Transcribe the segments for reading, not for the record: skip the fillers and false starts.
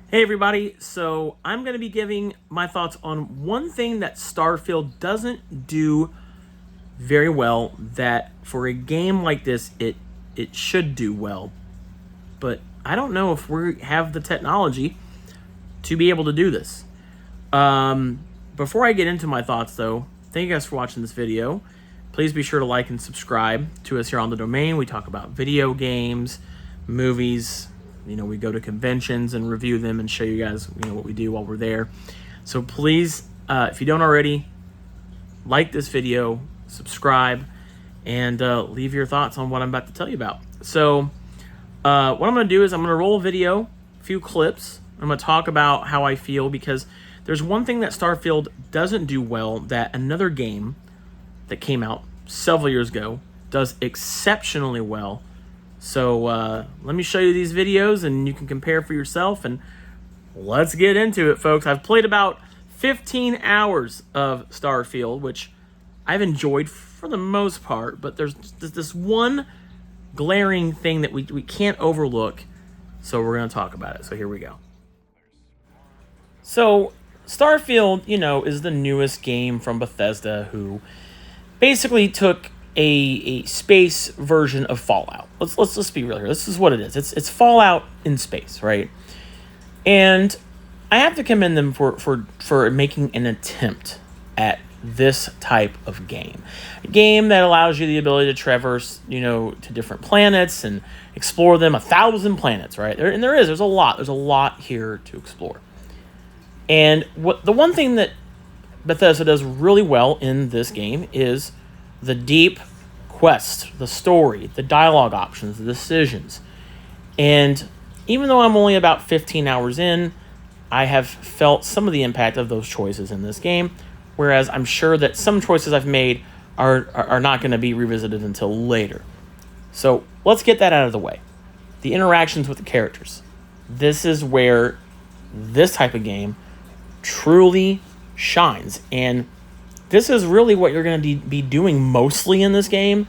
Hey everybody, so I'm going to be giving my thoughts on one thing that Starfield doesn't do very well that for a game like this it should do well. But I don't know if we have the technology to be able to do this. Before I get into my thoughts though, thank you guys for watching this video. Please be sure to like and subscribe to us here on the domain. We talk about video games, movies. We go to conventions and review them and show you guys, what we do while we're there. So please, if you don't already, like this video, subscribe, and leave your thoughts on what I'm about to tell you about. So what I'm going to do is I'm going to roll a video, a few clips. I'm going to talk about how I feel because there's one thing that Starfield doesn't do well that another game that came out several years ago does exceptionally well. So let me show you these videos and you can compare for yourself, and let's get into it, folks. I've played about 15 hours of Starfield, which I've enjoyed for the most part, but there's this one glaring thing that we can't overlook, so we're going to talk about it. So here we go. So Starfield, is the newest game from Bethesda, who basically took a space version of Fallout. Let's be real here. This is what it is. It's Fallout in space, right? And I have to commend them for making an attempt at this type of game. A game that allows you the ability to traverse, to different planets and explore them. 1,000 planets, right? There's a lot here to explore. And the one thing that Bethesda does really well in this game is the deep quest, the story, the dialogue options, the decisions. And even though I'm only about 15 hours in, I have felt some of the impact of those choices in this game, whereas I'm sure that some choices I've made are not going to be revisited until later. So let's get that out of the way. The interactions with the characters. This is where this type of game truly shines, and this is really what you're going to be doing mostly in this game,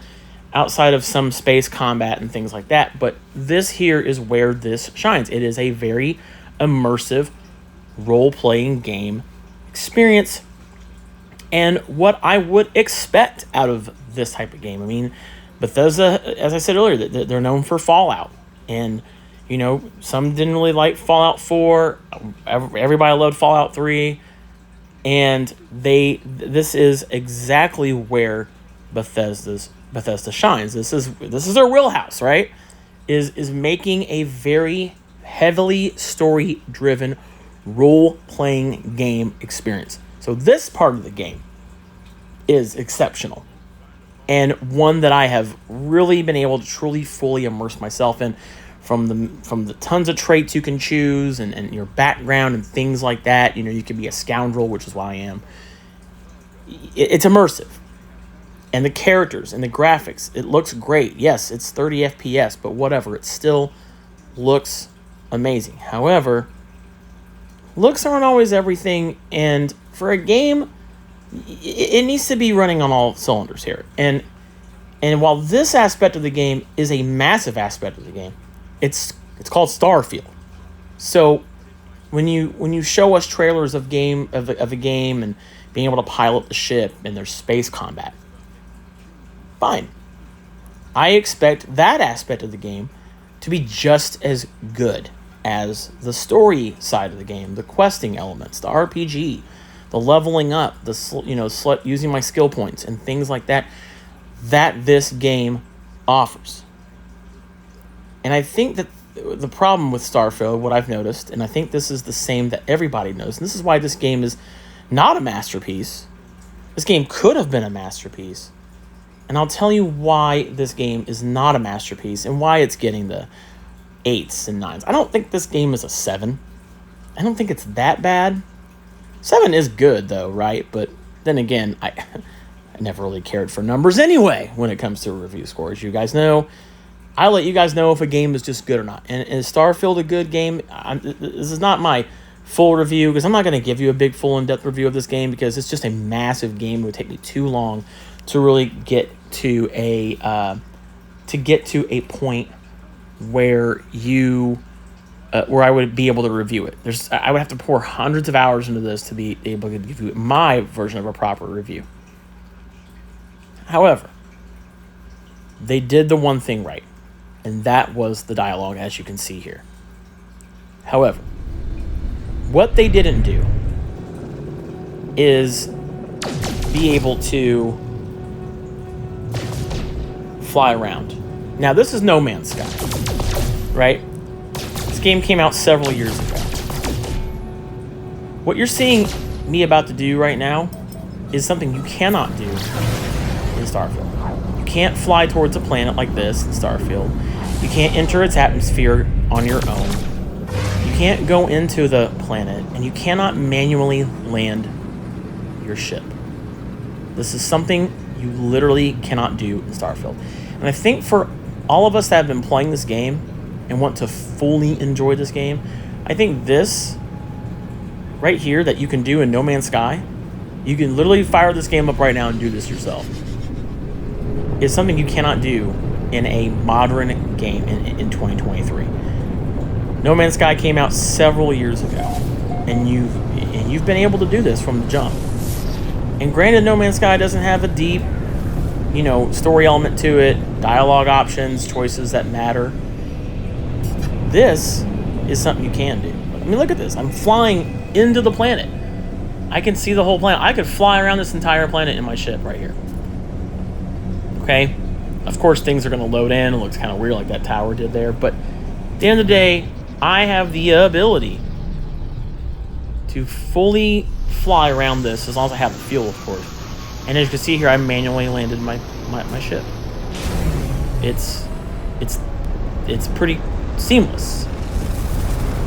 outside of some space combat and things like that. But this here is where this shines. It is a very immersive role-playing game experience, and what I would expect out of this type of game. I mean, Bethesda, as I said earlier, they're known for Fallout, and some didn't really like Fallout 4. Everybody loved Fallout 3. And this is exactly where Bethesda shines. This is their wheelhouse, right? Is making a very heavily story-driven role-playing game experience. So this part of the game is exceptional, and one that I have really been able to truly fully immerse myself in, from the tons of traits you can choose and your background and things like that. You could be a scoundrel, which is what I am. It's immersive. And the characters and the graphics, it looks great. Yes, it's 30 FPS, but whatever, it still looks amazing. However, looks aren't always everything, and for a game, it needs to be running on all cylinders here. And while this aspect of the game is a massive aspect of the game, it's called Starfield. So when you show us trailers of a game and being able to pilot the ship and there's space combat, fine. I expect that aspect of the game to be just as good as the story side of the game, the questing elements, the RPG, the leveling up, using my skill points and things like that this game offers. And I think that the problem with Starfield, what I've noticed, and I think this is the same that everybody knows, and this is why this game is not a masterpiece. This game could have been a masterpiece. And I'll tell you why this game is not a masterpiece and why it's getting the 8s and 9s. I don't think this game is a 7. I don't think it's that bad. 7 is good, though, right? But then again, I never really cared for numbers anyway when it comes to review scores. You guys know, I let you guys know if a game is just good or not. And is Starfield a good game? This is not my full review, because I'm not going to give you a big, full, in-depth review of this game, because it's just a massive game. It would take me too long to really get to a point where you where I would be able to review it. I would have to pour hundreds of hours into this to be able to give you my version of a proper review. However, they did the one thing right, and that was the dialogue, as you can see here. However, what they didn't do is be able to fly around. Now, this is No Man's Sky, right? This game came out several years ago. What you're seeing me about to do right now is something you cannot do in Starfield. You can't fly towards a planet like this in Starfield. You can't enter its atmosphere on your own. You can't go into the planet, and you cannot manually land your ship. This is something you literally cannot do in Starfield. And I think for all of us that have been playing this game and want to fully enjoy this game, I think this right here that you can do in No Man's Sky, you can literally fire this game up right now and do this yourself, is something you cannot do in a modern game in 2023. No Man's Sky came out several years ago, and you've been able to do this from the jump. And granted, No Man's Sky doesn't have a deep, story element to it, dialogue options, choices that matter. This is something you can do. I mean, look at this. I'm flying into the planet. I can see the whole planet. I could fly around this entire planet in my ship right here. Okay? Of course, things are going to load in. It looks kind of weird like that tower did there. But at the end of the day, I have the ability to fully fly around this, as long as I have the fuel, of course. And as you can see here, I manually landed my ship. It's pretty seamless.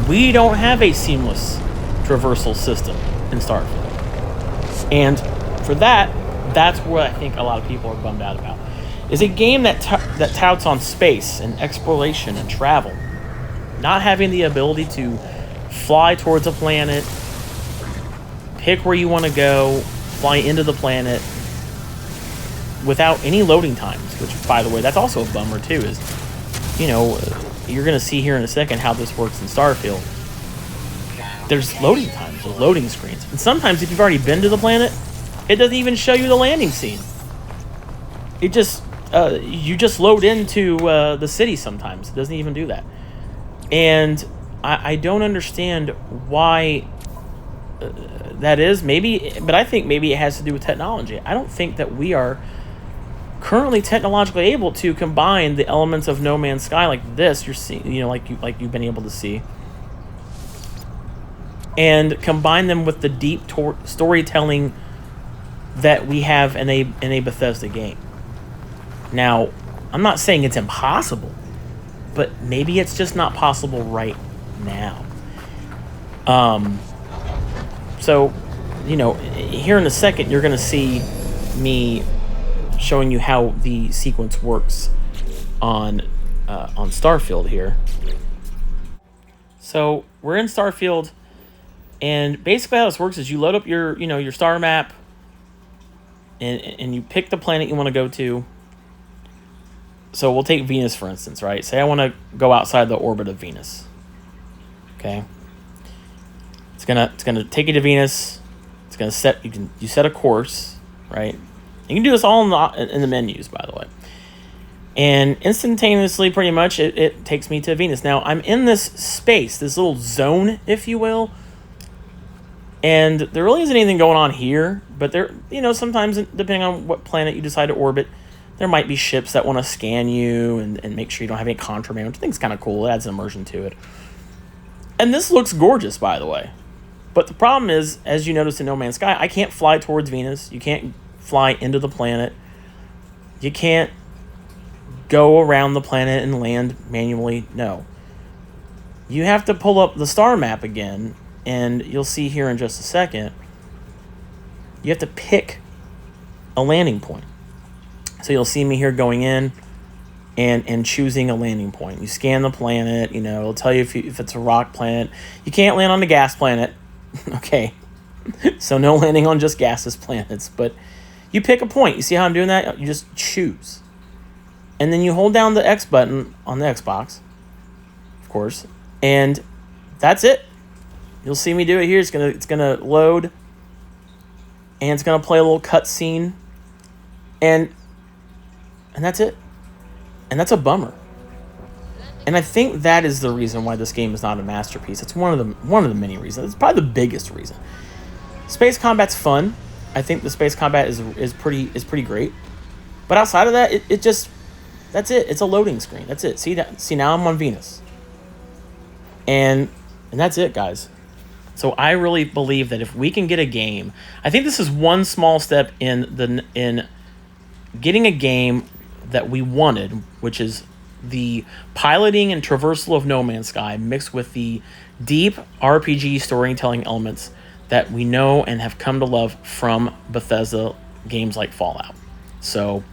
We don't have a seamless traversal system in Starfield. And for that's what I think a lot of people are bummed out about. Is a game that touts on space and exploration and travel, not having the ability to fly towards a planet, pick where you want to go, fly into the planet without any loading times, which, by the way, that's also a bummer too, is, you're going to see here in a second how this works in Starfield. There's loading times, there's loading screens. And sometimes if you've already been to the planet, it doesn't even show you the landing scene. It just, you just load into the city sometimes. It doesn't even do that. And I don't understand why that is. But I think maybe it has to do with technology. I don't think that we are currently technologically able to combine the elements of No Man's Sky like this. You're seeing, like you've been able to see, and combine them with the deep storytelling that we have in a Bethesda game. Now, I'm not saying it's impossible, but maybe it's just not possible right now. So, here in a second, you're going to see me showing you how the sequence works on Starfield here. So we're in Starfield, and basically how this works is you load up your star map, and you pick the planet you want to go to. So we'll take Venus, for instance, right? Say I want to go outside the orbit of Venus. Okay. It's gonna take you to Venus. It's gonna set you set a course, right? You can do this all in the menus, by the way. And instantaneously, pretty much, it takes me to Venus. Now, I'm in this space, this little zone, if you will. And there really isn't anything going on here. But there, sometimes, depending on what planet you decide to orbit, there might be ships that want to scan you and make sure you don't have any contraband, which I think is kind of cool. It adds an immersion to it. And this looks gorgeous, by the way. But the problem is, as you notice in No Man's Sky, I can't fly towards Venus. You can't fly into the planet. You can't go around the planet and land manually. No. You have to pull up the star map again, and you'll see here in just a second, you have to pick a landing point. So you'll see me here going in and choosing a landing point. You scan the planet, it'll tell you if it's a rock planet. You can't land on a gas planet. Okay. So no landing on just gaseous planets, but you pick a point. You see how I'm doing that? You just choose. And then you hold down the X button on the Xbox, of course, and that's it. You'll see me do it here. It's gonna load, and it's gonna play a little cutscene, and that's it. And that's a bummer. And I think that is the reason why this game is not a masterpiece. It's one of the many reasons. It's probably the biggest reason. Space combat's fun. I think the space combat is pretty great. But outside of that, it just, that's it. It's a loading screen. That's it. See now I'm on Venus. And that's it, guys. So I really believe that if we can get a game, I think this is one small step in getting a game that we wanted, which is the piloting and traversal of No Man's Sky mixed with the deep RPG storytelling elements that we know and have come to love from Bethesda games like Fallout. So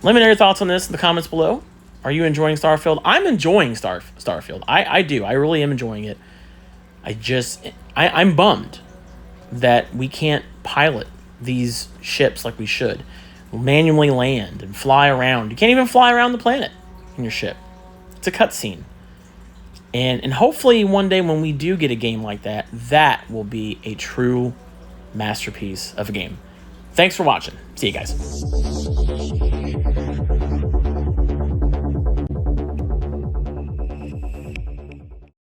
let me know your thoughts on this in the comments below. Are you enjoying Starfield? I'm enjoying Starfield. I do. I really am enjoying it. I'm bummed that we can't pilot these ships like we should. Manually land and fly around. You can't even fly around the planet in your ship. It's a cutscene. And hopefully one day when we do get a game like that, that will be a true masterpiece of a game. Thanks for watching. See you guys.